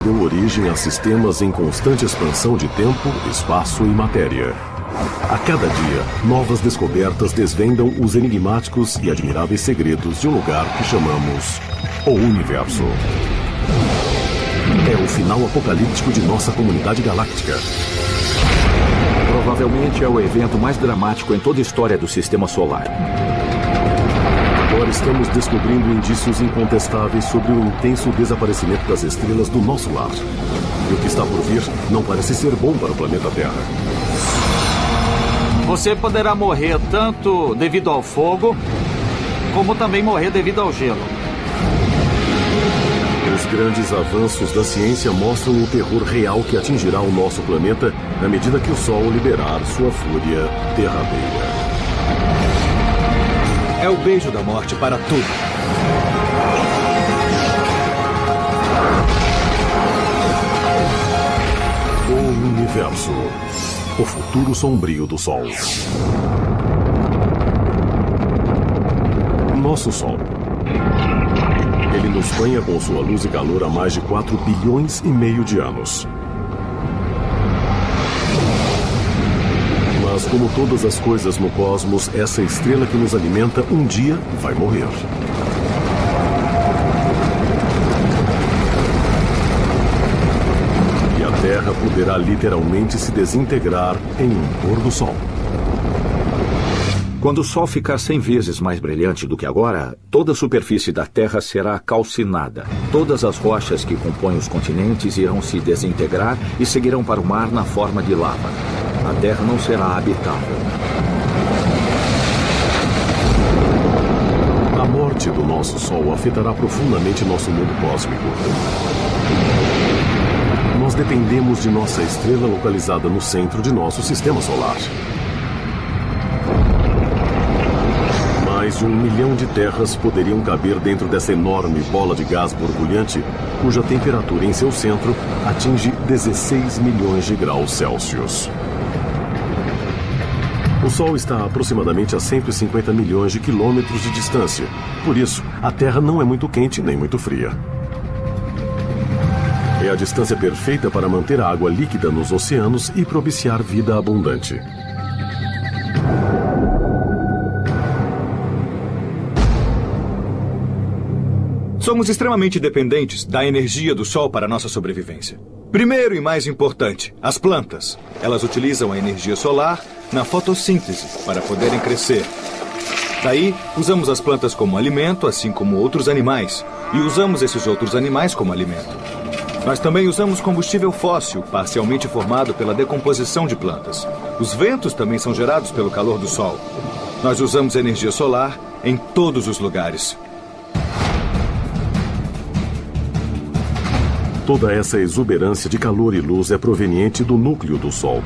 deu origem a sistemas em constante expansão de tempo, espaço e matéria. A cada dia, novas descobertas desvendam os enigmáticos e admiráveis segredos de um lugar que chamamos o Universo. É o final apocalíptico de nossa comunidade galáctica. Provavelmente é o evento mais dramático em toda a história do Sistema Solar. Agora estamos descobrindo indícios incontestáveis sobre o intenso desaparecimento das estrelas do nosso lar. E o que está por vir não parece ser bom para o planeta Terra. Você poderá morrer tanto devido ao fogo, como também morrer devido ao gelo. Os grandes avanços da ciência mostram o terror real que atingirá o nosso planeta à medida que o Sol liberar sua fúria derradeira. É o beijo da morte para tudo. O Universo. O futuro sombrio do Sol. Nosso Sol. Ele nos banha com sua luz e calor há mais de 4 bilhões e meio de anos. Mas como todas as coisas no cosmos, essa estrela que nos alimenta um dia vai morrer. E a Terra poderá literalmente se desintegrar em um pôr do sol. Quando o Sol ficar 100 vezes mais brilhante do que agora, toda a superfície da Terra será calcinada. Todas as rochas que compõem os continentes irão se desintegrar e seguirão para o mar na forma de lava. A Terra não será habitável. A morte do nosso Sol afetará profundamente nosso mundo cósmico. Nós dependemos de nossa estrela localizada no centro de nosso sistema solar. Mais de 1 milhão de terras poderiam caber dentro dessa enorme bola de gás borbulhante, cuja temperatura em seu centro atinge 16 milhões de graus Celsius. O Sol está a aproximadamente a 150 milhões de quilômetros de distância. Por isso, a Terra não é muito quente nem muito fria. É a distância perfeita para manter a água líquida nos oceanos e propiciar vida abundante. Somos extremamente dependentes da energia do Sol para nossa sobrevivência. Primeiro e mais importante, as plantas. Elas utilizam a energia solar na fotossíntese para poderem crescer. Daí, usamos as plantas como alimento, assim como outros animais. E usamos esses outros animais como alimento. Nós também usamos combustível fóssil, parcialmente formado pela decomposição de plantas. Os ventos também são gerados pelo calor do Sol. Nós usamos energia solar em todos os lugares. Toda essa exuberância de calor e luz é proveniente do núcleo do Sol,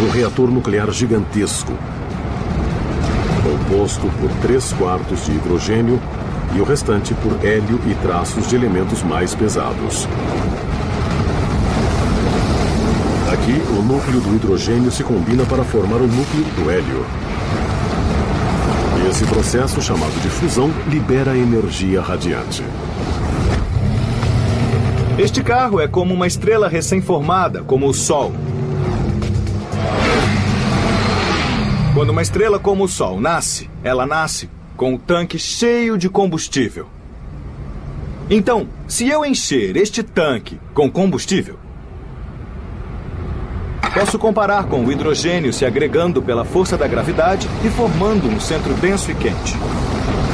um reator nuclear gigantesco, composto por 3/4 de hidrogênio e o restante por hélio e traços de elementos mais pesados. Aqui, o núcleo do hidrogênio se combina para formar o núcleo do hélio. E esse processo, chamado de fusão, libera energia radiante. Este carro é como uma estrela recém-formada, como o Sol. Quando uma estrela como o Sol nasce, ela nasce com o tanque cheio de combustível. Então, se eu encher este tanque com combustível, posso comparar com o hidrogênio se agregando pela força da gravidade e formando um centro denso e quente.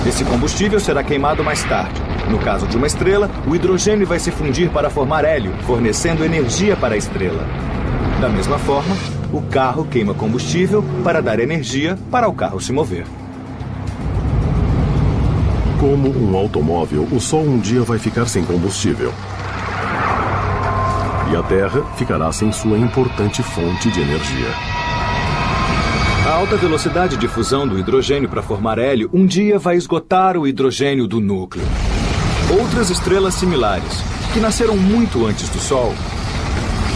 Esse combustível será queimado mais tarde. No caso de uma estrela, o hidrogênio vai se fundir para formar hélio, fornecendo energia para a estrela. Da mesma forma, o carro queima combustível para dar energia para o carro se mover. Como um automóvel, o Sol um dia vai ficar sem combustível. E a Terra ficará sem sua importante fonte de energia. A alta velocidade de fusão do hidrogênio para formar hélio um dia vai esgotar o hidrogênio do núcleo. Outras estrelas similares, que nasceram muito antes do Sol,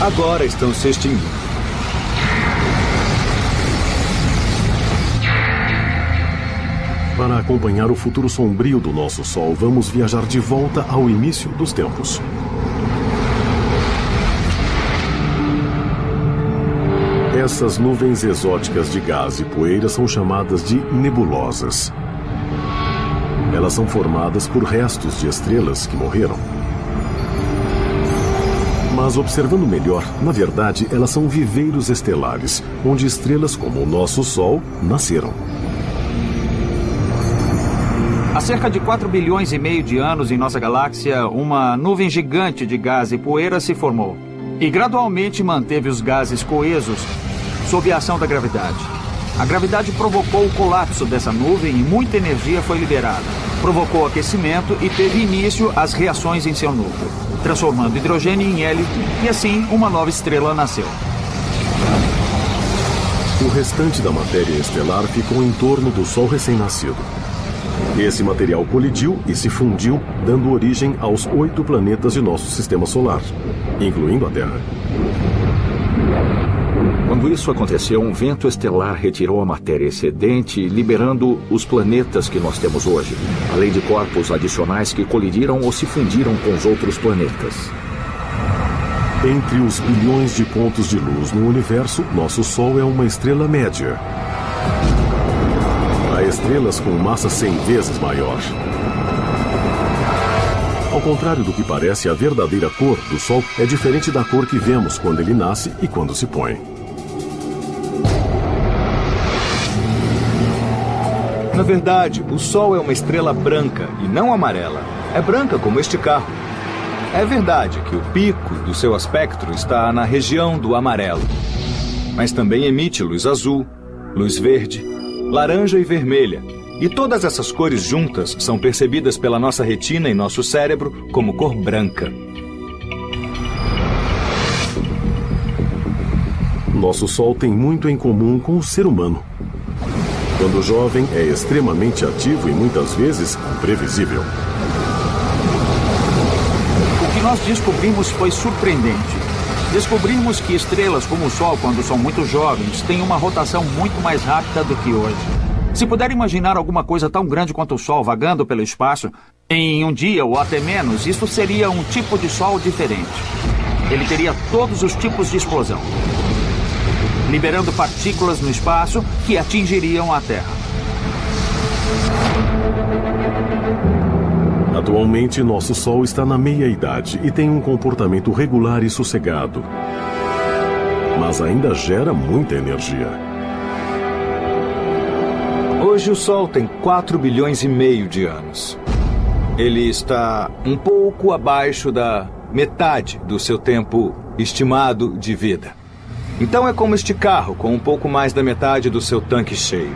agora estão se extinguindo. Para acompanhar o futuro sombrio do nosso Sol, vamos viajar de volta ao início dos tempos. Essas nuvens exóticas de gás e poeira são chamadas de nebulosas. Elas são formadas por restos de estrelas que morreram. Mas observando melhor, na verdade, elas são viveiros estelares, onde estrelas como o nosso Sol nasceram. Há cerca de 4 bilhões e meio de anos em nossa galáxia, uma nuvem gigante de gás e poeira se formou. E gradualmente manteve os gases coesos sob a ação da gravidade. A gravidade provocou o colapso dessa nuvem e muita energia foi liberada. Provocou aquecimento e teve início as reações em seu núcleo, transformando hidrogênio em hélio, e assim uma nova estrela nasceu. O restante da matéria estelar ficou em torno do Sol recém-nascido. Esse material colidiu e se fundiu, dando origem aos 8 planetas de nosso sistema solar, incluindo a Terra. Quando isso aconteceu, um vento estelar retirou a matéria excedente, liberando os planetas que nós temos hoje, além de corpos adicionais que colidiram ou se fundiram com os outros planetas. Entre os bilhões de pontos de luz no universo, nosso Sol é uma estrela média. Há estrelas com massa 100 vezes maior. Ao contrário do que parece, a verdadeira cor do Sol é diferente da cor que vemos quando ele nasce e quando se põe. Na verdade, o Sol é uma estrela branca e não amarela. É branca como este carro. É verdade que o pico do seu espectro está na região do amarelo, mas também emite luz azul, luz verde, laranja e vermelha. E todas essas cores juntas são percebidas pela nossa retina e nosso cérebro como cor branca. Nosso Sol tem muito em comum com o ser humano. Quando jovem, é extremamente ativo e muitas vezes imprevisível. O que nós descobrimos foi surpreendente. Descobrimos que estrelas como o Sol, quando são muito jovens, têm uma rotação muito mais rápida do que hoje. Se puder imaginar alguma coisa tão grande quanto o Sol vagando pelo espaço, em um dia ou até menos, isso seria um tipo de Sol diferente. Ele teria todos os tipos de explosão, liberando partículas no espaço que atingiriam a Terra. Atualmente, nosso Sol está na meia-idade e tem um comportamento regular e sossegado. Mas ainda gera muita energia. Hoje o Sol tem 4 bilhões e meio de anos. Ele está um pouco abaixo da metade do seu tempo estimado de vida. Então é como este carro, com um pouco mais da metade do seu tanque cheio.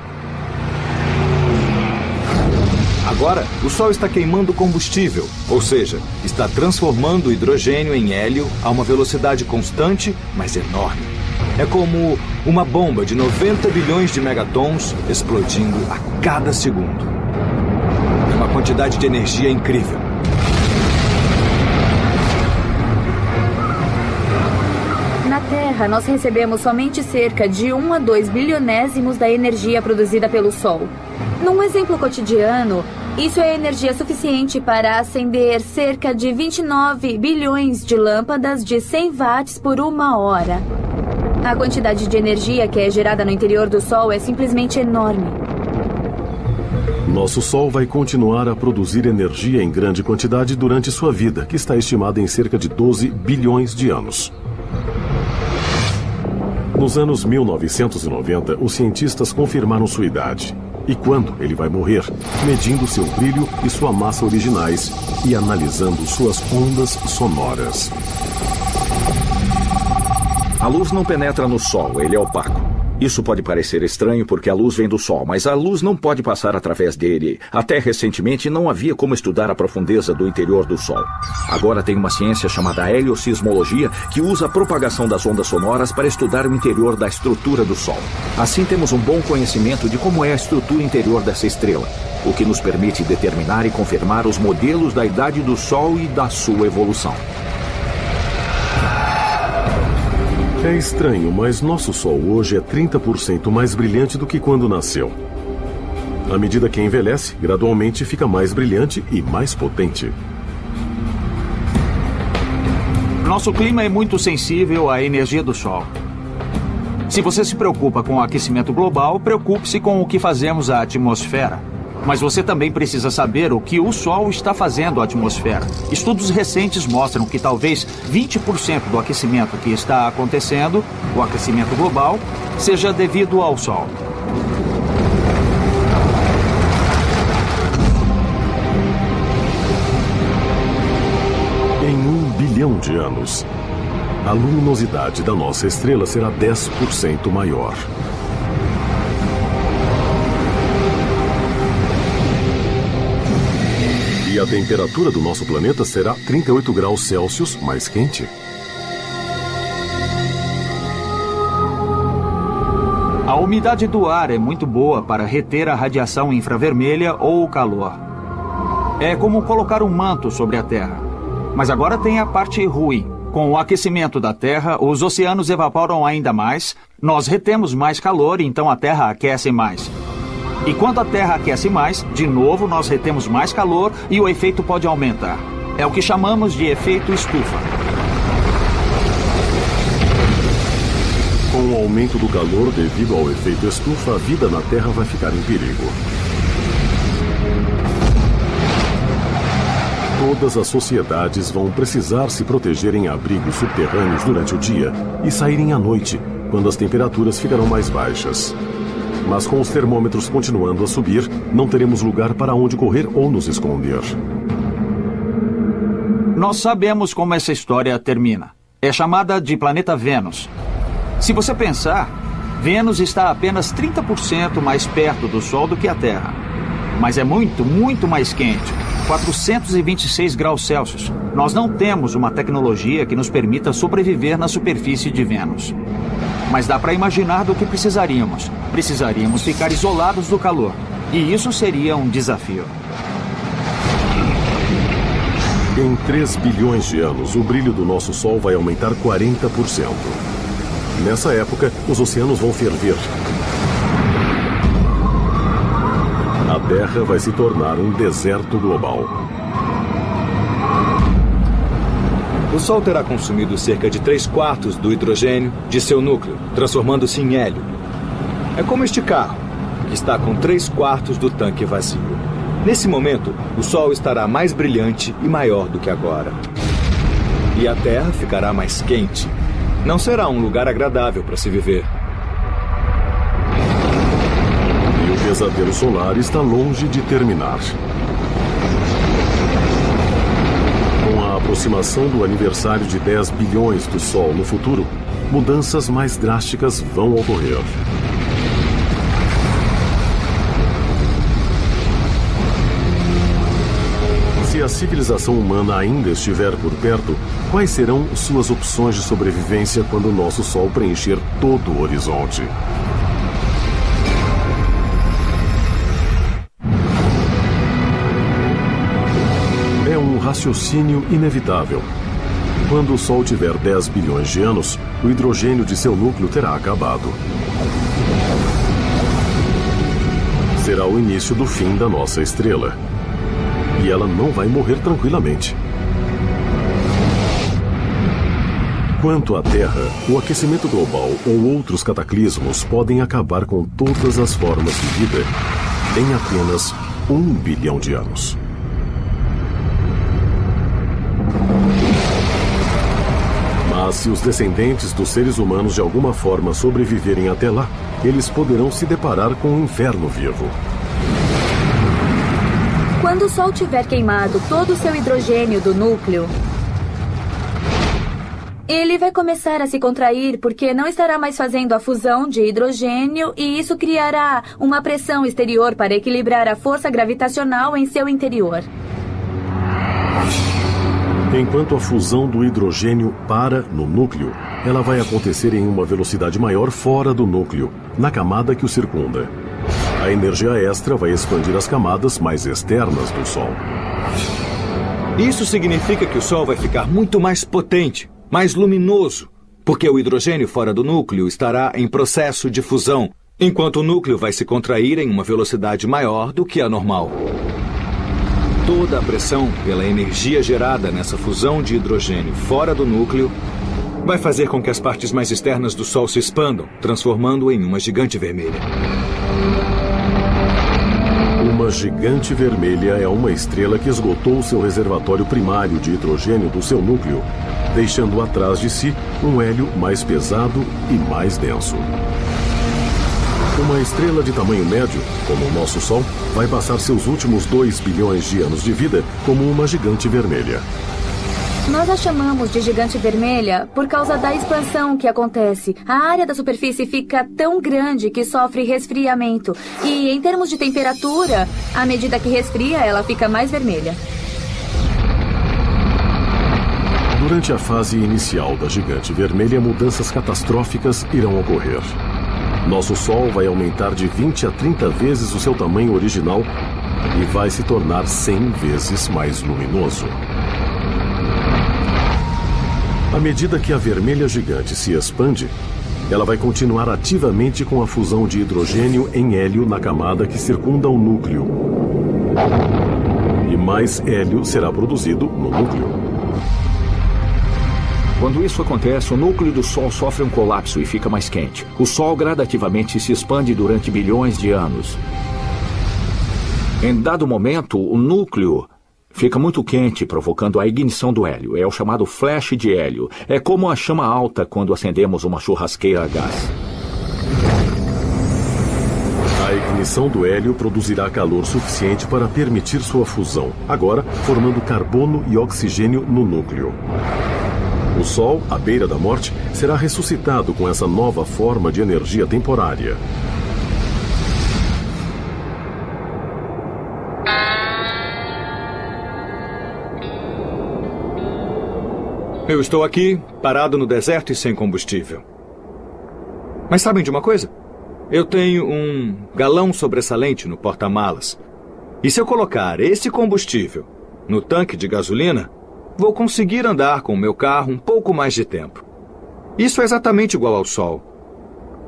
Agora, o Sol está queimando combustível, ou seja, está transformando o hidrogênio em hélio a uma velocidade constante, mas enorme. É como uma bomba de 90 bilhões de megatons explodindo a cada segundo. É uma quantidade de energia incrível. Na Terra, nós recebemos somente cerca de 1 a 2 bilionésimos da energia produzida pelo Sol. Num exemplo cotidiano, isso é energia suficiente para acender cerca de 29 bilhões de lâmpadas de 100 watts por 1 hora. A quantidade de energia que é gerada no interior do Sol é simplesmente enorme. Nosso Sol vai continuar a produzir energia em grande quantidade durante sua vida, que está estimada em cerca de 12 bilhões de anos. Nos anos 1990, os cientistas confirmaram sua idade e quando ele vai morrer, medindo seu brilho e sua massa originais e analisando suas ondas sonoras. A luz não penetra no Sol, ele é opaco. Isso pode parecer estranho porque a luz vem do Sol, mas a luz não pode passar através dele. Até recentemente não havia como estudar a profundeza do interior do Sol. Agora tem uma ciência chamada heliosismologia que usa a propagação das ondas sonoras para estudar o interior da estrutura do Sol. Assim temos um bom conhecimento de como é a estrutura interior dessa estrela, o que nos permite determinar e confirmar os modelos da idade do Sol e da sua evolução. É estranho, mas nosso Sol hoje é 30% mais brilhante do que quando nasceu. À medida que envelhece, gradualmente fica mais brilhante e mais potente. Nosso clima é muito sensível à energia do Sol. Se você se preocupa com o aquecimento global, preocupe-se com o que fazemos à atmosfera. Mas você também precisa saber o que o Sol está fazendo à atmosfera. Estudos recentes mostram que talvez 20% do aquecimento que está acontecendo, o aquecimento global, seja devido ao Sol. Em 1 bilhão de anos, a luminosidade da nossa estrela será 10% maior. E a temperatura do nosso planeta será 38 graus Celsius mais quente. A umidade do ar é muito boa para reter a radiação infravermelha ou o calor. É como colocar um manto sobre a Terra. Mas agora tem a parte ruim. Com o aquecimento da Terra, os oceanos evaporam ainda mais, nós retemos mais calor, então a Terra aquece mais. E quando a Terra aquece mais, de novo nós retemos mais calor e o efeito pode aumentar. É o que chamamos de efeito estufa. Com o aumento do calor devido ao efeito estufa, a vida na Terra vai ficar em perigo. Todas as sociedades vão precisar se proteger em abrigos subterrâneos durante o dia e saírem à noite, quando as temperaturas ficarão mais baixas. Mas com os termômetros continuando a subir, não teremos lugar para onde correr ou nos esconder. Nós sabemos como essa história termina. É chamada de planeta Vênus. Se você pensar, Vênus está apenas 30% mais perto do Sol do que a Terra. Mas é muito, muito mais quente. 426 graus Celsius. Nós não temos uma tecnologia que nos permita sobreviver na superfície de Vênus. Mas dá para imaginar do que precisaríamos. Precisaríamos ficar isolados do calor. E isso seria um desafio. Em 3 bilhões de anos, o brilho do nosso Sol vai aumentar 40%. Nessa época, os oceanos vão ferver. A Terra vai se tornar um deserto global. O Sol terá consumido cerca de 3/4 do hidrogênio de seu núcleo, transformando-se em hélio. É como este carro, que está com 3/4 do tanque vazio. Nesse momento, o Sol estará mais brilhante e maior do que agora. E a Terra ficará mais quente. Não será um lugar agradável para se viver. E o pesadelo solar está longe de terminar. Com a aproximação do aniversário de 10 bilhões do Sol no futuro, mudanças mais drásticas vão ocorrer. Se a civilização humana ainda estiver por perto, quais serão suas opções de sobrevivência quando o nosso Sol preencher todo o horizonte? É um raciocínio inevitável. Quando o Sol tiver 10 bilhões de anos, o hidrogênio de seu núcleo terá acabado. Será o início do fim da nossa estrela. E ela não vai morrer tranquilamente. Quanto à Terra, o aquecimento global ou outros cataclismos podem acabar com todas as formas de vida em apenas 1 bilhão de anos. Mas se os descendentes dos seres humanos de alguma forma sobreviverem até lá, eles poderão se deparar com um inferno vivo. Quando o Sol tiver queimado todo o seu hidrogênio do núcleo, ele vai começar a se contrair porque não estará mais fazendo a fusão de hidrogênio e isso criará uma pressão exterior para equilibrar a força gravitacional em seu interior. Enquanto a fusão do hidrogênio para no núcleo, ela vai acontecer em uma velocidade maior fora do núcleo, na camada que o circunda. A energia extra vai expandir as camadas mais externas do Sol. Isso significa que o Sol vai ficar muito mais potente, mais luminoso, porque o hidrogênio fora do núcleo estará em processo de fusão, enquanto o núcleo vai se contrair em uma velocidade maior do que a normal. Toda a pressão pela energia gerada nessa fusão de hidrogênio fora do núcleo vai fazer com que as partes mais externas do Sol se expandam, transformando-o em uma gigante vermelha. Uma gigante vermelha é uma estrela que esgotou seu reservatório primário de hidrogênio do seu núcleo, deixando atrás de si um hélio mais pesado e mais denso. Uma estrela de tamanho médio, como o nosso Sol, vai passar seus últimos 2 bilhões de anos de vida como uma gigante vermelha. Nós a chamamos de gigante vermelha por causa da expansão que acontece. A área da superfície fica tão grande que sofre resfriamento. E em termos de temperatura, à medida que resfria, ela fica mais vermelha. Durante a fase inicial da gigante vermelha, mudanças catastróficas irão ocorrer. Nosso Sol vai aumentar de 20 a 30 vezes o seu tamanho original e vai se tornar 100 vezes mais luminoso. À medida que a vermelha gigante se expande, ela vai continuar ativamente com a fusão de hidrogênio em hélio na camada que circunda o núcleo. E mais hélio será produzido no núcleo. Quando isso acontece, o núcleo do Sol sofre um colapso e fica mais quente. O Sol gradativamente se expande durante bilhões de anos. Em dado momento, o núcleo fica muito quente, provocando a ignição do hélio. É o chamado flash de hélio. É como a chama alta quando acendemos uma churrasqueira a gás. A ignição do hélio produzirá calor suficiente para permitir sua fusão, agora formando carbono e oxigênio no núcleo. O Sol, à beira da morte, será ressuscitado com essa nova forma de energia temporária. Eu estou aqui, parado no deserto e sem combustível. Mas sabem de uma coisa? Eu tenho um galão sobressalente no porta-malas. E se eu colocar esse combustível no tanque de gasolina, vou conseguir andar com o meu carro um pouco mais de tempo. Isso é exatamente igual ao Sol.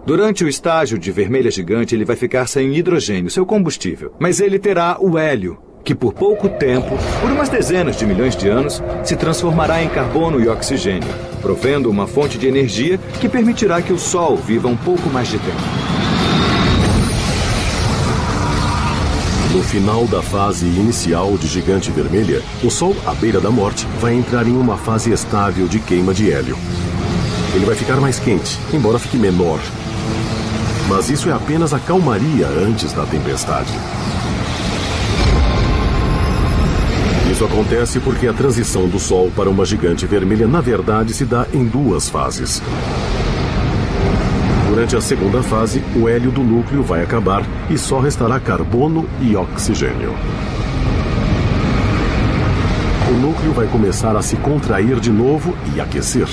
Durante o estágio de vermelha gigante, ele vai ficar sem hidrogênio, seu combustível. Mas ele terá o hélio, que por pouco tempo, por umas dezenas de milhões de anos, se transformará em carbono e oxigênio, provendo uma fonte de energia que permitirá que o Sol viva um pouco mais de tempo. No final da fase inicial de gigante vermelha, o Sol, à beira da morte, vai entrar em uma fase estável de queima de hélio. Ele vai ficar mais quente, embora fique menor. Mas isso é apenas a calmaria antes da tempestade. Isso acontece porque a transição do Sol para uma gigante vermelha, na verdade, se dá em 2 fases. Durante a segunda fase, o hélio do núcleo vai acabar e só restará carbono e oxigênio. O núcleo vai começar a se contrair de novo e aquecer.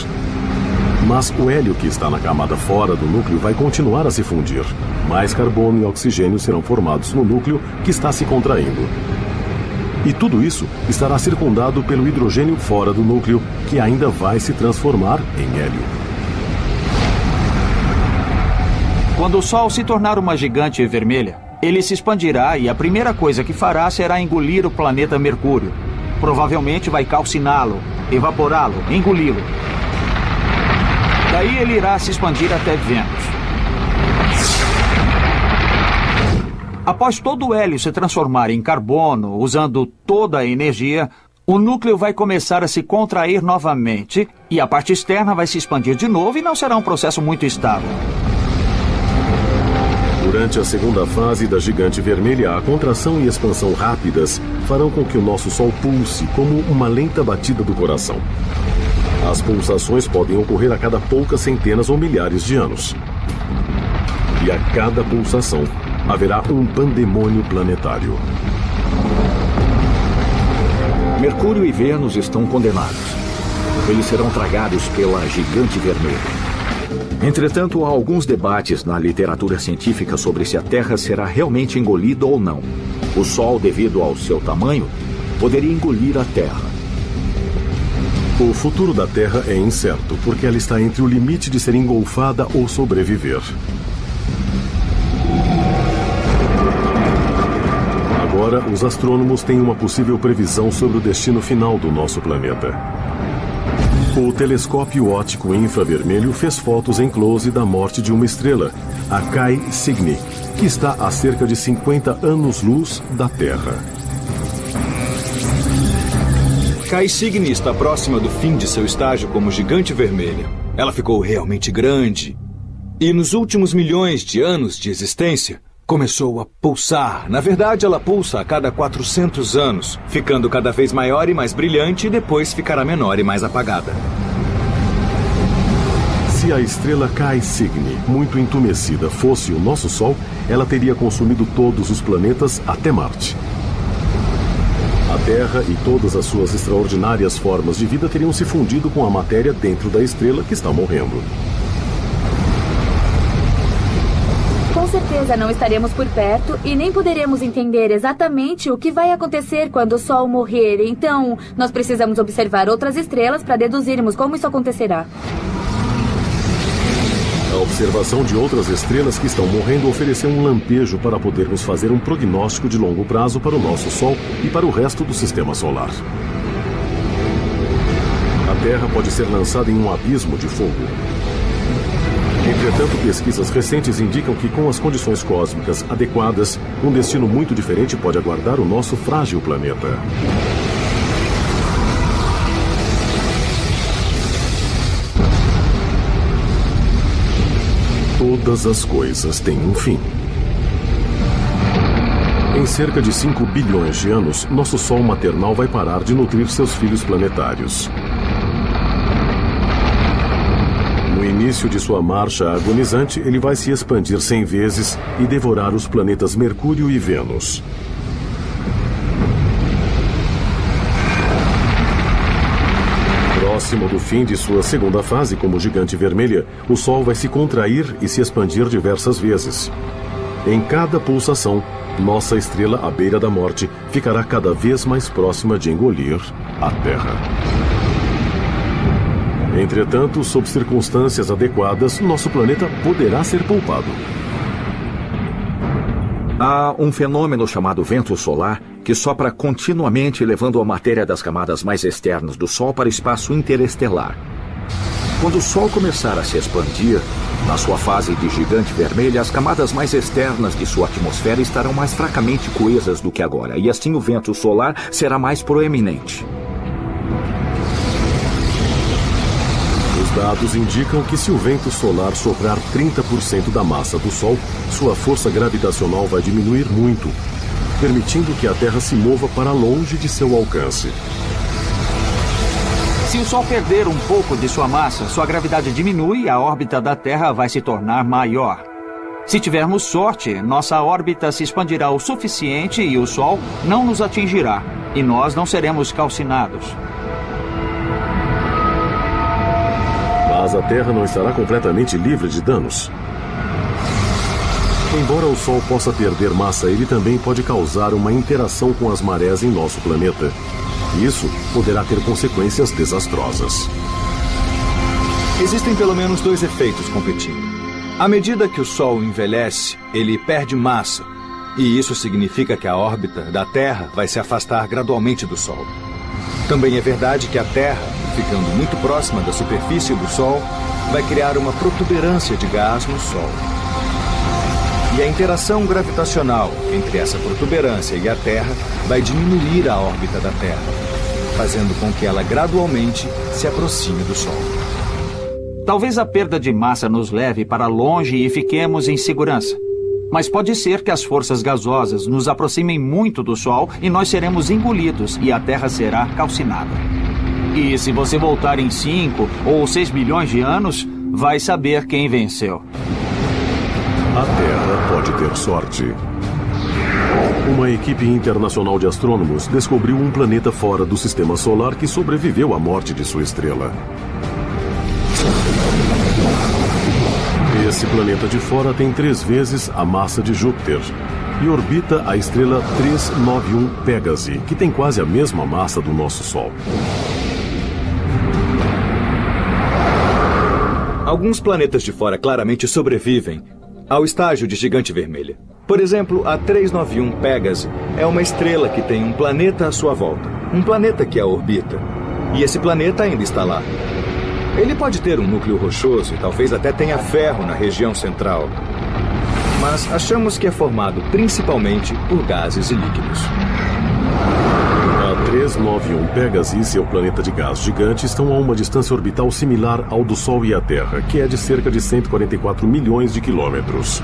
Mas o hélio que está na camada fora do núcleo vai continuar a se fundir. Mais carbono e oxigênio serão formados no núcleo que está se contraindo. E tudo isso estará circundado pelo hidrogênio fora do núcleo, que ainda vai se transformar em hélio. Quando o Sol se tornar uma gigante vermelha, ele se expandirá e a primeira coisa que fará será engolir o planeta Mercúrio. Provavelmente vai calciná-lo, evaporá-lo, engoli-lo. Daí ele irá se expandir até Vênus. Após todo o hélio se transformar em carbono, usando toda a energia, o núcleo vai começar a se contrair novamente e a parte externa vai se expandir de novo e não será um processo muito estável. Durante a segunda fase da gigante vermelha, a contração e expansão rápidas farão com que o nosso Sol pulse como uma lenta batida do coração. As pulsações podem ocorrer a cada poucas centenas ou milhares de anos. E a cada pulsação haverá um pandemônio planetário. Mercúrio e Vênus estão condenados. Eles serão tragados pela gigante vermelha. Entretanto, há alguns debates na literatura científica sobre se a Terra será realmente engolida ou não. O Sol, devido ao seu tamanho, poderia engolir a Terra. O futuro da Terra é incerto, porque ela está entre o limite de ser engolfada ou sobreviver. Agora, os astrônomos têm uma possível previsão sobre o destino final do nosso planeta. O telescópio óptico infravermelho fez fotos em close da morte de uma estrela, a Kai Cygni, que está a cerca de 50 anos-luz da Terra. Kai Cygni está próxima do fim de seu estágio como gigante vermelha. Ela ficou realmente grande. E nos últimos milhões de anos de existência, começou a pulsar. Na verdade, ela pulsa a cada 400 anos, ficando cada vez maior e mais brilhante e depois ficará menor e mais apagada. Se a estrela Kai Cygni, muito entumecida, fosse o nosso Sol, ela teria consumido todos os planetas até Marte. A Terra e todas as suas extraordinárias formas de vida teriam se fundido com a matéria dentro da estrela que está morrendo. Com certeza não estaremos por perto e nem poderemos entender exatamente o que vai acontecer quando o Sol morrer. Então, nós precisamos observar outras estrelas para deduzirmos como isso acontecerá. A observação de outras estrelas que estão morrendo ofereceu um lampejo para podermos fazer um prognóstico de longo prazo para o nosso Sol e para o resto do Sistema Solar. A Terra pode ser lançada em um abismo de fogo. Entretanto, pesquisas recentes indicam que, com as condições cósmicas adequadas, um destino muito diferente pode aguardar o nosso frágil planeta. Todas as coisas têm um fim. Em cerca de 5 bilhões de anos, nosso Sol maternal vai parar de nutrir seus filhos planetários. No início de sua marcha agonizante, ele vai se expandir 100 vezes e devorar os planetas Mercúrio e Vênus. Próximo do fim de sua segunda fase como gigante vermelha, o Sol vai se contrair e se expandir diversas vezes. Em cada pulsação, nossa estrela à beira da morte ficará cada vez mais próxima de engolir a Terra. Entretanto, sob circunstâncias adequadas, nosso planeta poderá ser poupado. Há um fenômeno chamado vento solar que sopra continuamente, levando a matéria das camadas mais externas do Sol para o espaço interestelar. Quando o Sol começar a se expandir, na sua fase de gigante vermelha, as camadas mais externas de sua atmosfera estarão mais fracamente coesas do que agora, e assim o vento solar será mais proeminente. Os dados indicam que se o vento solar soprar 30% da massa do Sol, sua força gravitacional vai diminuir muito, permitindo que a Terra se mova para longe de seu alcance. Se o Sol perder um pouco de sua massa, sua gravidade diminui e a órbita da Terra vai se tornar maior. Se tivermos sorte, nossa órbita se expandirá o suficiente e o Sol não nos atingirá, e nós não seremos calcinados. Mas a Terra não estará completamente livre de danos. Embora o Sol possa perder massa, ele também pode causar uma interação com as marés em nosso planeta. Isso poderá ter consequências desastrosas. Existem pelo menos 2 efeitos competindo. À medida que o Sol envelhece, ele perde massa. E isso significa que a órbita da Terra vai se afastar gradualmente do Sol. Também é verdade que a Terra, ficando muito próxima da superfície do Sol, vai criar uma protuberância de gás no Sol. E a interação gravitacional entre essa protuberância e a Terra vai diminuir a órbita da Terra, fazendo com que ela gradualmente se aproxime do Sol. Talvez a perda de massa nos leve para longe e fiquemos em segurança. Mas pode ser que as forças gasosas nos aproximem muito do Sol e nós seremos engolidos e a Terra será calcinada. E se você voltar em 5 ou 6 bilhões de anos, vai saber quem venceu. A Terra pode ter sorte. Uma equipe internacional de astrônomos descobriu um planeta fora do Sistema Solar que sobreviveu à morte de sua estrela. Esse planeta de fora tem 3 vezes a massa de Júpiter e orbita a estrela 391 Pégase, que tem quase a mesma massa do nosso Sol. Alguns planetas de fora claramente sobrevivem ao estágio de gigante vermelha. Por exemplo, a 391 Pégase é uma estrela que tem um planeta à sua volta. Um planeta que a orbita. E esse planeta ainda está lá. Ele pode ter um núcleo rochoso e talvez até tenha ferro na região central. Mas achamos que é formado principalmente por gases e líquidos. A 391 Pégase e seu planeta de gás gigante estão a uma distância orbital similar ao do Sol e a Terra, que é de cerca de 144 milhões de quilômetros.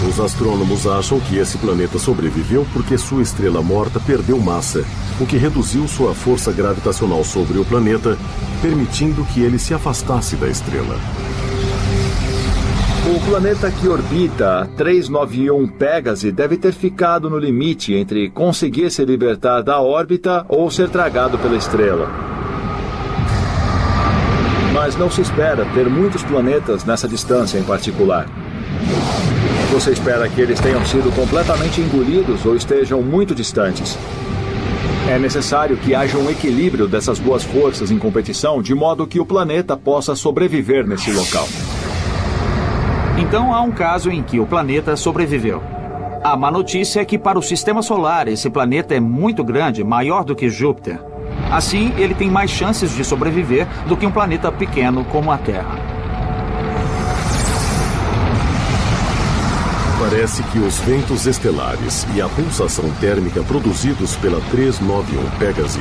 Os astrônomos acham que esse planeta sobreviveu porque sua estrela morta perdeu massa, o que reduziu sua força gravitacional sobre o planeta, permitindo que ele se afastasse da estrela. O planeta que orbita a 391 Pégase deve ter ficado no limite entre conseguir se libertar da órbita ou ser tragado pela estrela. Mas não se espera ter muitos planetas nessa distância em particular. Você espera que eles tenham sido completamente engolidos ou estejam muito distantes. É necessário que haja um equilíbrio dessas duas forças em competição, de modo que o planeta possa sobreviver nesse local. Então há um caso em que o planeta sobreviveu. A má notícia é que para o Sistema Solar esse planeta é muito grande, maior do que Júpiter. Assim, ele tem mais chances de sobreviver do que um planeta pequeno como a Terra. Parece que os ventos estelares e a pulsação térmica produzidos pela 391 Pégase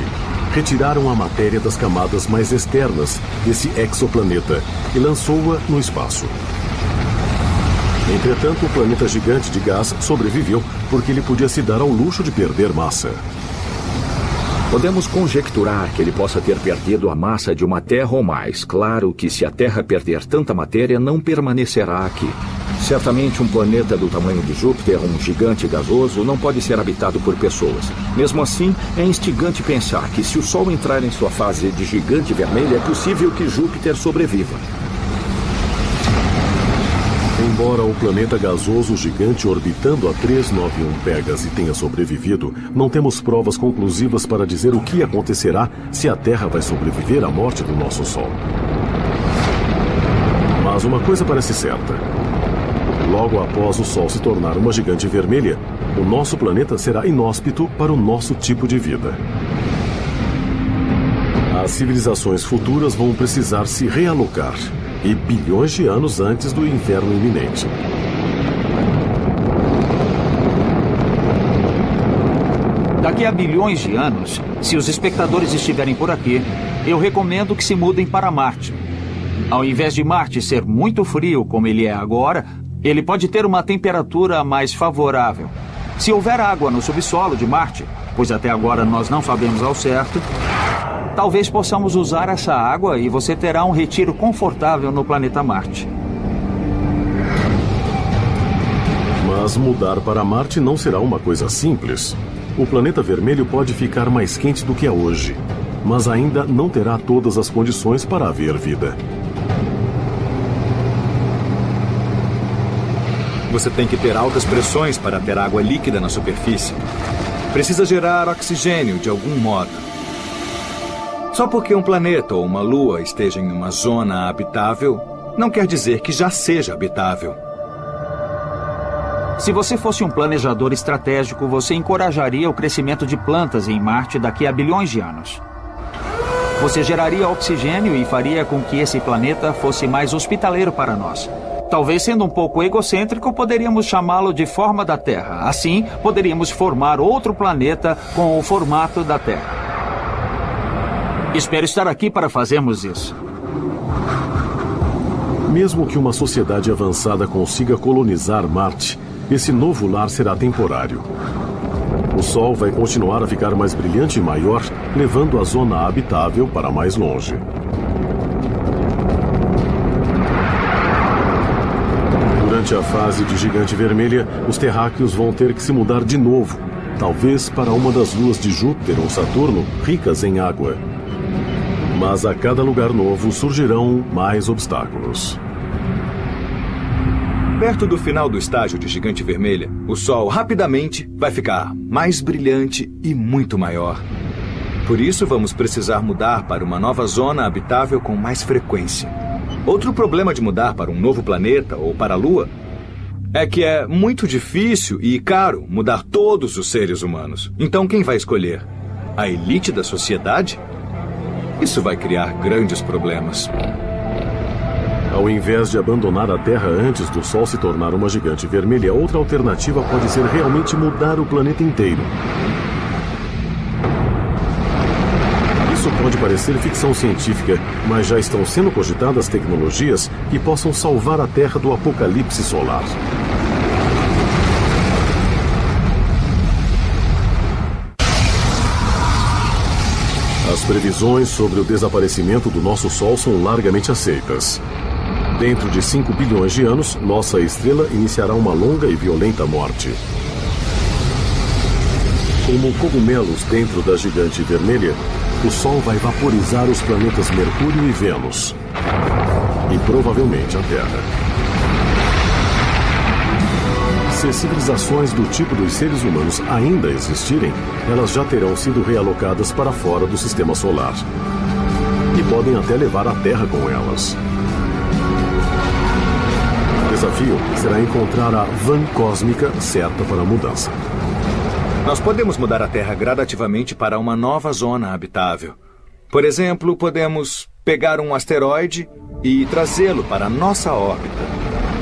retiraram a matéria das camadas mais externas desse exoplaneta e lançou-a no espaço. Entretanto, o planeta gigante de gás sobreviveu porque ele podia se dar ao luxo de perder massa. Podemos conjecturar que ele possa ter perdido a massa de uma Terra ou mais. Claro que se a Terra perder tanta matéria, não permanecerá aqui. Certamente um planeta do tamanho de Júpiter, um gigante gasoso, não pode ser habitado por pessoas. Mesmo assim, é instigante pensar que se o Sol entrar em sua fase de gigante vermelho, é possível que Júpiter sobreviva. Embora o planeta gasoso gigante orbitando a 391 Pégase tenha sobrevivido, não temos provas conclusivas para dizer o que acontecerá se a Terra vai sobreviver à morte do nosso Sol. Mas uma coisa parece certa. Logo após o Sol se tornar uma gigante vermelha, o nosso planeta será inóspito para o nosso tipo de vida. As civilizações futuras vão precisar se realocar, e bilhões de anos antes do inverno iminente. Daqui a bilhões de anos, se os espectadores estiverem por aqui, eu recomendo que se mudem para Marte. Ao invés de Marte ser muito frio como ele é agora, ele pode ter uma temperatura mais favorável. Se houver água no subsolo de Marte, pois até agora nós não sabemos ao certo, talvez possamos usar essa água e você terá um retiro confortável no planeta Marte. Mas mudar para Marte não será uma coisa simples. O planeta vermelho pode ficar mais quente do que é hoje, mas ainda não terá todas as condições para haver vida. Você tem que ter altas pressões para ter água líquida na superfície. Precisa gerar oxigênio de algum modo. Só porque um planeta ou uma lua esteja em uma zona habitável, não quer dizer que já seja habitável. Se você fosse um planejador estratégico, você encorajaria o crescimento de plantas em Marte daqui a bilhões de anos. Você geraria oxigênio e faria com que esse planeta fosse mais hospitaleiro para nós. Talvez sendo um pouco egocêntrico, poderíamos chamá-lo de forma da Terra. Assim, poderíamos formar outro planeta com o formato da Terra. Espero estar aqui para fazermos isso. Mesmo que uma sociedade avançada consiga colonizar Marte, esse novo lar será temporário. O Sol vai continuar a ficar mais brilhante e maior, levando a zona habitável para mais longe. Durante a fase de gigante vermelha, os terráqueos vão ter que se mudar de novo, talvez para uma das luas de Júpiter ou Saturno ricas em água. Mas a cada lugar novo surgirão mais obstáculos. Perto do final do estágio de gigante vermelha, o Sol rapidamente vai ficar mais brilhante e muito maior. Por isso, vamos precisar mudar para uma nova zona habitável com mais frequência. Outro problema de mudar para um novo planeta ou para a Lua é que é muito difícil e caro mudar todos os seres humanos. Então, quem vai escolher? A elite da sociedade? Isso vai criar grandes problemas. Ao invés de abandonar a Terra antes do Sol se tornar uma gigante vermelha, outra alternativa pode ser realmente mudar o planeta inteiro. Isso pode parecer ficção científica, mas já estão sendo cogitadas tecnologias que possam salvar a Terra do apocalipse solar. As previsões sobre o desaparecimento do nosso Sol são largamente aceitas. Dentro de 5 bilhões de anos, nossa estrela iniciará uma longa e violenta morte. Como cogumelos dentro da gigante vermelha, o Sol vai vaporizar os planetas Mercúrio e Vênus. E provavelmente a Terra. Se civilizações do tipo dos seres humanos ainda existirem, elas já terão sido realocadas para fora do sistema solar. E podem até levar a Terra com elas. O desafio será encontrar a van cósmica certa para a mudança. Nós podemos mudar a Terra gradativamente para uma nova zona habitável. Por exemplo, podemos pegar um asteroide e trazê-lo para a nossa órbita,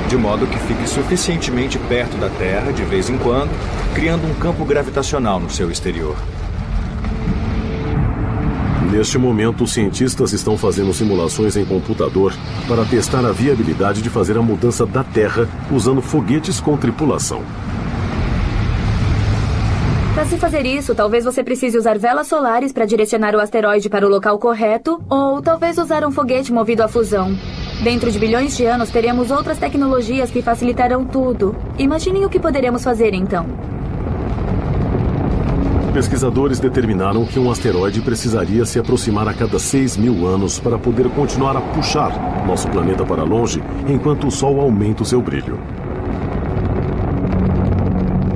de modo que fique suficientemente perto da Terra de vez em quando, criando um campo gravitacional no seu exterior. Neste momento, os cientistas estão fazendo simulações em computador para testar a viabilidade de fazer a mudança da Terra usando foguetes com tripulação. Para se fazer isso, talvez você precise usar velas solares para direcionar o asteroide para o local correto, ou talvez usar um foguete movido a fusão. Dentro de bilhões de anos, teremos outras tecnologias que facilitarão tudo. Imaginem o que poderemos fazer, então. Pesquisadores determinaram que um asteroide precisaria se aproximar a cada 6.000 anos para poder continuar a puxar nosso planeta para longe, enquanto o Sol aumenta o seu brilho.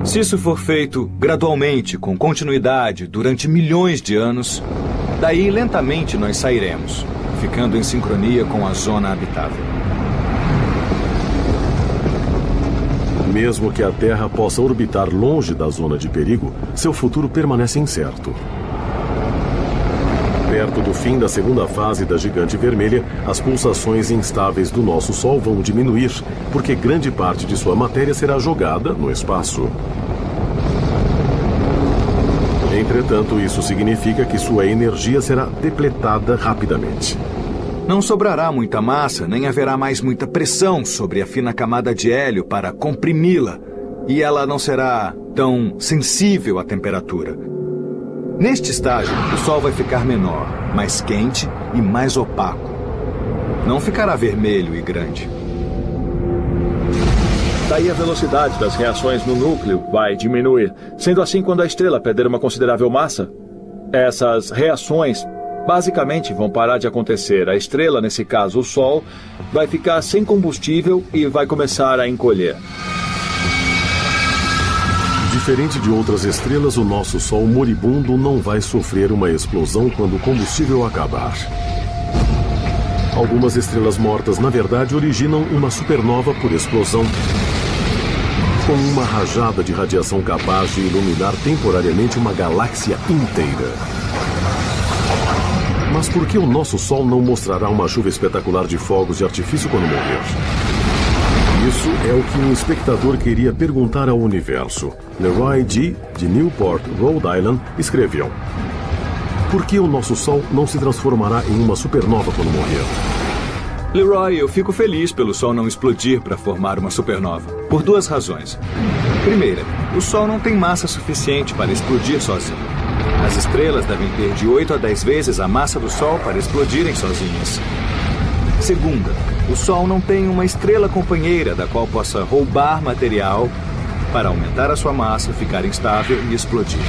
Se isso for feito gradualmente, com continuidade, durante milhões de anos, daí lentamente nós sairemos, ficando em sincronia com a zona habitável. Mesmo que a Terra possa orbitar longe da zona de perigo, seu futuro permanece incerto. Perto do fim da segunda fase da gigante vermelha, as pulsações instáveis do nosso Sol vão diminuir, porque grande parte de sua matéria será jogada no espaço. Entretanto, isso significa que sua energia será depletada rapidamente. Não sobrará muita massa, nem haverá mais muita pressão sobre a fina camada de hélio para comprimi-la, e ela não será tão sensível à temperatura. Neste estágio, o Sol vai ficar menor, mais quente e mais opaco. Não ficará vermelho e grande. Daí a velocidade das reações no núcleo vai diminuir. Sendo assim, quando a estrela perder uma considerável massa, essas reações basicamente vão parar de acontecer. A estrela, nesse caso o Sol, vai ficar sem combustível e vai começar a encolher. Diferente de outras estrelas, o nosso Sol moribundo não vai sofrer uma explosão quando o combustível acabar. Algumas estrelas mortas, na verdade, originam uma supernova por explosão, com uma rajada de radiação capaz de iluminar temporariamente uma galáxia inteira. Mas por que o nosso Sol não mostrará uma chuva espetacular de fogos de artifício quando morrer? Isso é o que um espectador queria perguntar ao universo. Leroy G., de Newport, Rhode Island, escreveu: por que o nosso Sol não se transformará em uma supernova quando morrer? Leroy, eu fico feliz pelo Sol não explodir para formar uma supernova, por duas razões. Primeira, o Sol não tem massa suficiente para explodir sozinho. As estrelas devem ter de 8 a 10 vezes a massa do Sol para explodirem sozinhas. Segunda, o Sol não tem uma estrela companheira da qual possa roubar material para aumentar a sua massa, ficar instável e explodir.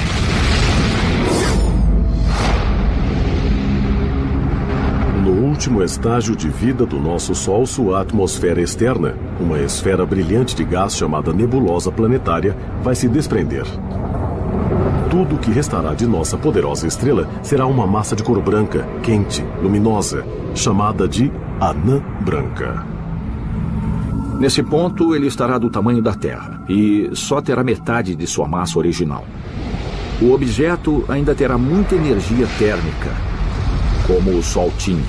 No último estágio de vida do nosso Sol, sua atmosfera externa, uma esfera brilhante de gás chamada nebulosa planetária, vai se desprender. Tudo o que restará de nossa poderosa estrela será uma massa de cor branca, quente, luminosa, chamada de anã branca. Nesse ponto, ele estará do tamanho da Terra e só terá metade de sua massa original. O objeto ainda terá muita energia térmica como o Sol tinha.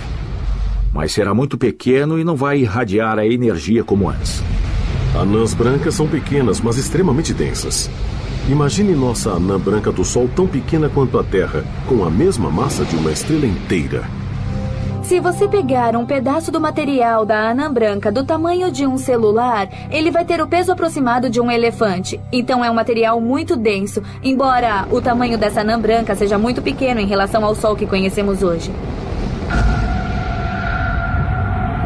Mas será muito pequeno e não vai irradiar a energia como antes. Anãs brancas são pequenas, mas extremamente densas. Imagine nossa anã branca do Sol tão pequena quanto a Terra, com a mesma massa de uma estrela inteira. Se você pegar um pedaço do material da anã branca do tamanho de um celular, ele vai ter o peso aproximado de um elefante. Então é um material muito denso, embora o tamanho dessa anã branca seja muito pequeno em relação ao Sol que conhecemos hoje.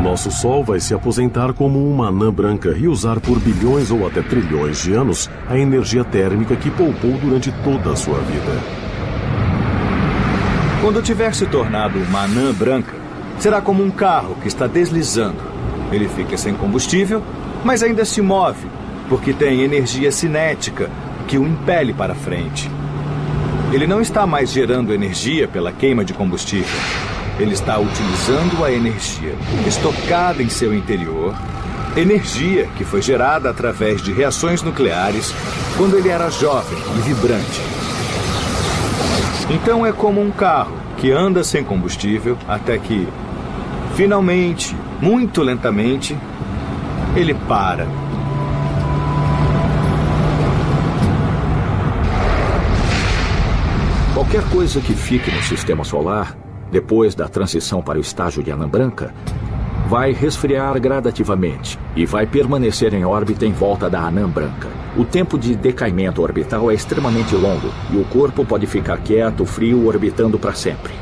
Nosso Sol vai se aposentar como uma anã branca e usar por bilhões ou até trilhões de anos a energia térmica que poupou durante toda a sua vida. Quando tiver se tornado uma anã branca, será como um carro que está deslizando. Ele fica sem combustível, mas ainda se move, porque tem energia cinética que o impele para frente. Ele não está mais gerando energia pela queima de combustível. Ele está utilizando a energia estocada em seu interior, energia que foi gerada através de reações nucleares quando ele era jovem e vibrante. Então é como um carro que anda sem combustível até que, finalmente, muito lentamente, ele para. Qualquer coisa que fique no sistema solar, depois da transição para o estágio de anã branca, vai resfriar gradativamente e vai permanecer em órbita em volta da anã branca. O tempo de decaimento orbital é extremamente longo e o corpo pode ficar quieto, frio, orbitando para sempre.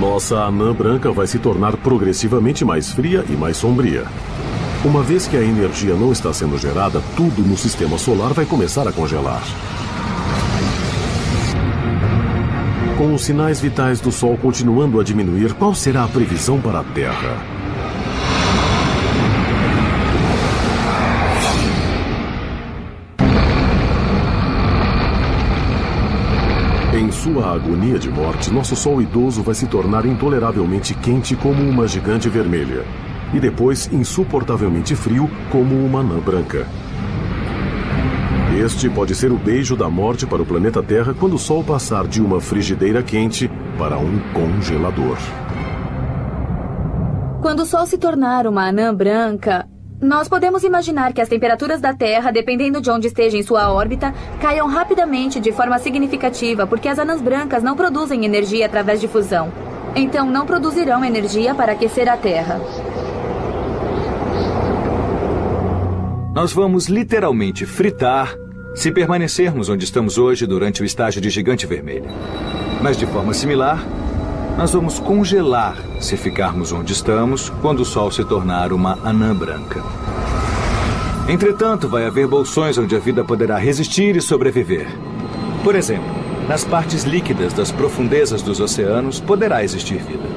Nossa anã branca vai se tornar progressivamente mais fria e mais sombria. Uma vez que a energia não está sendo gerada, tudo no sistema solar vai começar a congelar. Com os sinais vitais do Sol continuando a diminuir, qual será a previsão para a Terra? Em sua agonia de morte, nosso Sol idoso vai se tornar intoleravelmente quente como uma gigante vermelha. E depois insuportavelmente frio como uma anã branca. Este pode ser o beijo da morte para o planeta Terra quando o Sol passar de uma frigideira quente para um congelador. Quando o Sol se tornar uma anã branca, nós podemos imaginar que as temperaturas da Terra, dependendo de onde esteja em sua órbita, caiam rapidamente de forma significativa, porque as anãs brancas não produzem energia através de fusão. Então não produzirão energia para aquecer a Terra. Nós vamos literalmente fritar se permanecermos onde estamos hoje durante o estágio de gigante vermelha. Mas de forma similar, nós vamos congelar se ficarmos onde estamos quando o Sol se tornar uma anã branca. Entretanto, vai haver bolsões onde a vida poderá resistir e sobreviver. Por exemplo, nas partes líquidas das profundezas dos oceanos poderá existir vida.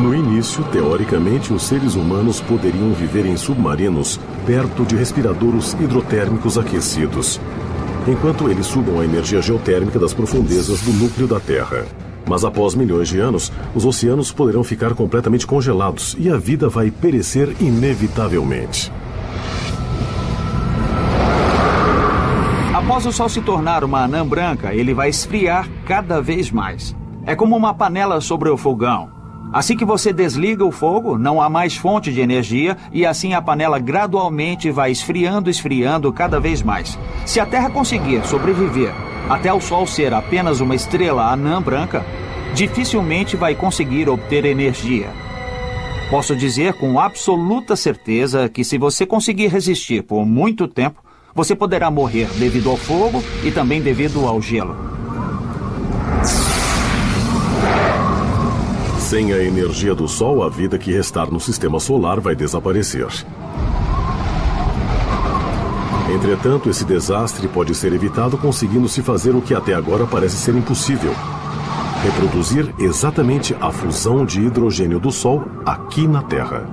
No início, teoricamente, os seres humanos poderiam viver em submarinos perto de respiradouros hidrotérmicos aquecidos, enquanto eles sugam a energia geotérmica das profundezas do núcleo da Terra. Mas após milhões de anos, os oceanos poderão ficar completamente congelados e a vida vai perecer inevitavelmente. Após o Sol se tornar uma anã branca, ele vai esfriar cada vez mais. É como uma panela sobre o fogão. Assim que você desliga o fogo, não há mais fonte de energia e assim a panela gradualmente vai esfriando cada vez mais. Se a Terra conseguir sobreviver até o Sol ser apenas uma estrela anã branca, dificilmente vai conseguir obter energia. Posso dizer com absoluta certeza que se você conseguir resistir por muito tempo, você poderá morrer devido ao fogo e também devido ao gelo. Sem a energia do Sol, a vida que restar no sistema solar vai desaparecer. Entretanto, esse desastre pode ser evitado conseguindo-se fazer o que até agora parece ser impossível: reproduzir exatamente a fusão de hidrogênio do Sol aqui na Terra.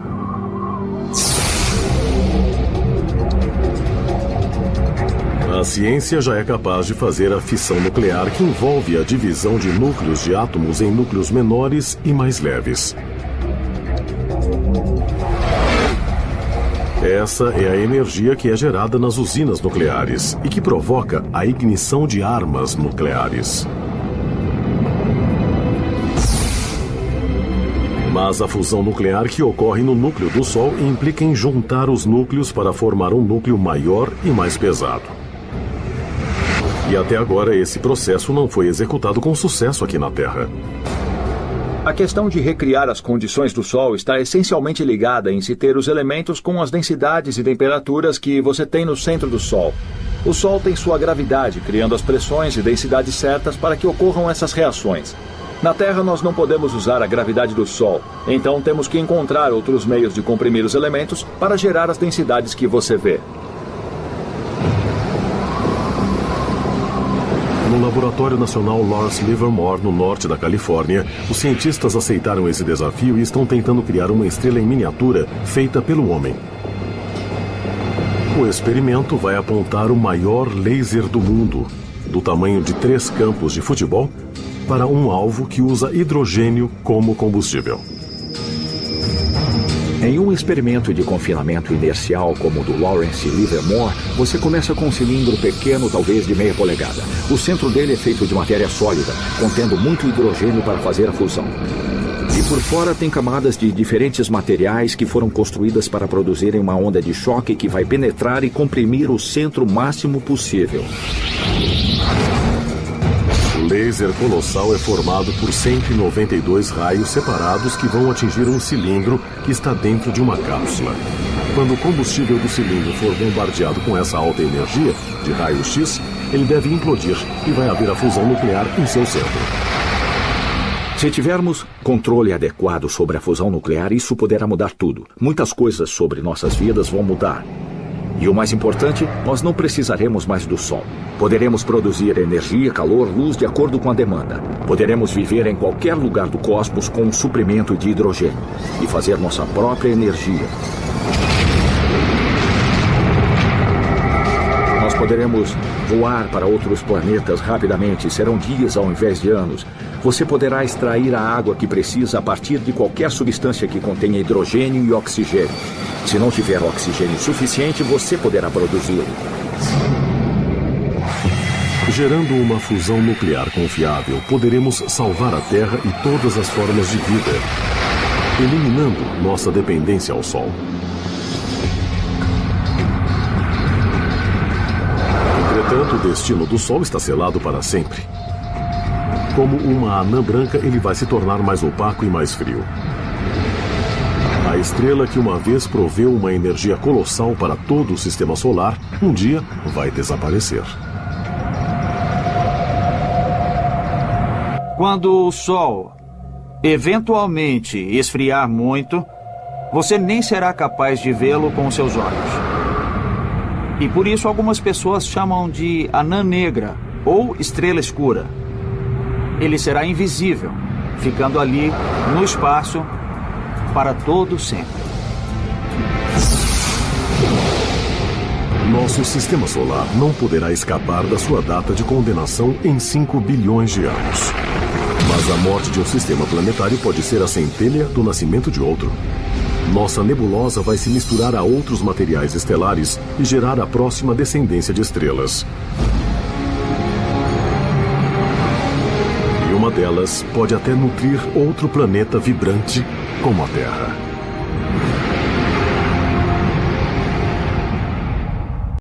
A ciência já é capaz de fazer a fissão nuclear, que envolve a divisão de núcleos de átomos em núcleos menores e mais leves. Essa é a energia que é gerada nas usinas nucleares e que provoca a ignição de armas nucleares. Mas a fusão nuclear que ocorre no núcleo do Sol implica em juntar os núcleos para formar um núcleo maior e mais pesado. E até agora esse processo não foi executado com sucesso aqui na Terra. A questão de recriar as condições do Sol está essencialmente ligada em se ter os elementos com as densidades e temperaturas que você tem no centro do Sol. O Sol tem sua gravidade, criando as pressões e densidades certas para que ocorram essas reações. Na Terra, nós não podemos usar a gravidade do Sol, então temos que encontrar outros meios de comprimir os elementos para gerar as densidades que você vê. No Laboratório Nacional Lawrence Livermore, no norte da Califórnia, os cientistas aceitaram esse desafio e estão tentando criar uma estrela em miniatura feita pelo homem. O experimento vai apontar o maior laser do mundo, do tamanho de 3 campos de futebol, para um alvo que usa hidrogênio como combustível. Em um experimento de confinamento inercial como o do Lawrence Livermore, você começa com um cilindro pequeno, talvez de meia polegada. O centro dele é feito de matéria sólida, contendo muito hidrogênio para fazer a fusão. E por fora tem camadas de diferentes materiais que foram construídas para produzirem uma onda de choque que vai penetrar e comprimir o centro máximo possível. O laser colossal é formado por 192 raios separados que vão atingir um cilindro que está dentro de uma cápsula. Quando o combustível do cilindro for bombardeado com essa alta energia, de raio-x, ele deve implodir e vai haver a fusão nuclear em seu centro. Se tivermos controle adequado sobre a fusão nuclear, isso poderá mudar tudo. Muitas coisas sobre nossas vidas vão mudar. E o mais importante, nós não precisaremos mais do Sol. Poderemos produzir energia, calor, luz de acordo com a demanda. Poderemos viver em qualquer lugar do cosmos com um suprimento de hidrogênio e fazer nossa própria energia. Nós poderemos voar para outros planetas rapidamente, serão dias ao invés de anos. Você poderá extrair a água que precisa a partir de qualquer substância que contenha hidrogênio e oxigênio. Se não tiver oxigênio suficiente, você poderá produzi-lo. Gerando uma fusão nuclear confiável, poderemos salvar a Terra e todas as formas de vida, eliminando nossa dependência ao Sol. Entretanto, o destino do Sol está selado para sempre. Como uma anã branca, ele vai se tornar mais opaco e mais frio. A estrela que uma vez proveu uma energia colossal para todo o sistema solar, um dia vai desaparecer. Quando o Sol eventualmente esfriar muito, você nem será capaz de vê-lo com seus olhos. E por isso algumas pessoas chamam de anã negra ou estrela escura. Ele será invisível, ficando ali no espaço para todo sempre. Nosso sistema solar não poderá escapar da sua data de condenação em 5 bilhões de anos. Mas a morte de um sistema planetário pode ser a centelha do nascimento de outro. Nossa nebulosa vai se misturar a outros materiais estelares e gerar a próxima descendência de estrelas. E uma delas pode até nutrir outro planeta vibrante como a Terra.